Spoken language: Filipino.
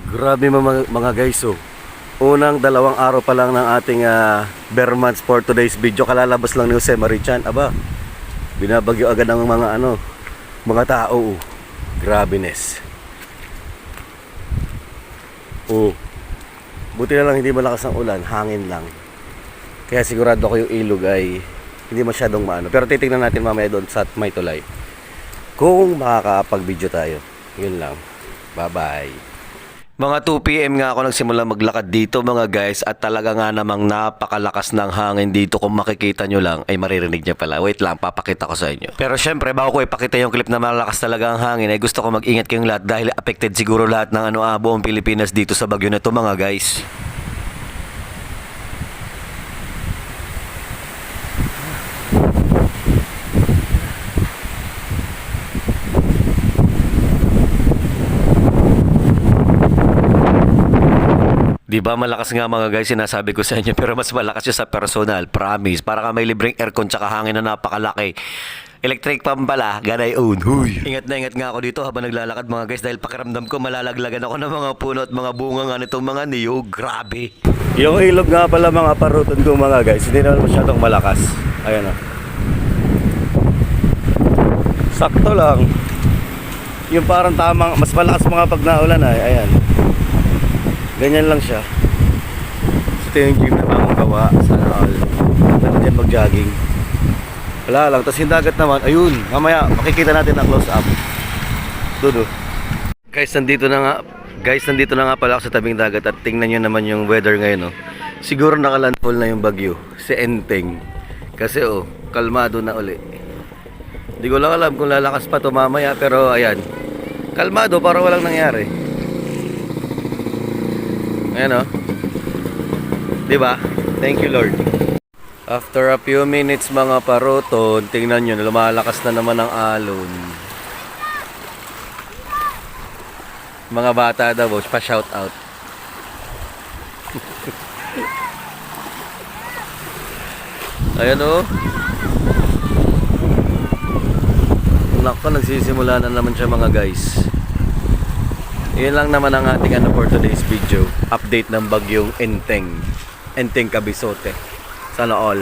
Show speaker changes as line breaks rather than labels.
Grabe mga guys, oh. Unang 2 araw pa lang ng ating bear months for today's video. Kalalabas lang ni Jose Marichan. Aba, binabagyo agad ng mga tao, oh. Grabeness. Oh. Buti na lang hindi malakas ang ulan, hangin lang. Kaya sigurado ko yung ilog ay hindi masyadong maano. Pero titingnan natin mamaya doon sa may tulay kung makakapag-video tayo. Yun lang. Bye-bye. Mga 2 PM nga ako nagsimula maglakad dito mga guys, at talaga nga namang napakalakas ng hangin dito. Kung makikita nyo lang ay maririnig nyo pala. Wait lang, papakita ko sa inyo. Pero syempre bago ko ipakita yung clip na malakas talaga ang hangin, ay gusto ko mag-ingat kayong lahat dahil affected siguro lahat ng buong Pilipinas dito sa bagyo na to mga guys. Di ba malakas nga mga guys, sinasabi ko sa inyo, pero mas malakas yun sa personal, promise. Para ka may libreng aircon tsaka hangin na napakalaki. Electric pan pala, ganay own. Huy. Ingat na ingat nga ako dito habang naglalakad mga guys, dahil pakiramdam ko malalaglagan ako ng mga puno at mga bunga nga nitong mga niyog. Grabe. Yung ilog nga pala mga paruton ko mga guys, hindi naman masyadong malakas. Ayan o. Sakto lang. Yung parang tamang, mas malakas mga pag naulan ay, ayan. Ganyan lang siya. Ito yung gym na bagong gawa. Sana all. Pwede dyan mag-jogging. Wala lang. Tapos yung dagat naman, ayun. Mamaya makikita natin na close up. Doon. Guys, nandito na nga pala ako sa tabing dagat. At tingnan nyo naman yung weather ngayon. Siguro nakalandfall na yung bagyo. Si Enteng. Kasi kalmado na uli. Hindi ko lang alam kung lalakas pa ito mamaya. Pero ayan. Kalmado, parang walang nangyari. Ayan o. Diba? Thank you Lord. After a few minutes mga paruton, tingnan nyo, lumalakas na naman ang alon. Mga bata daw, pa shout out. Ayan o. Nako, nagsisimula na naman siya mga guys. Yun lang naman ang ating for today's video. Update ng bagyong Enteng Cabizote. Sana all.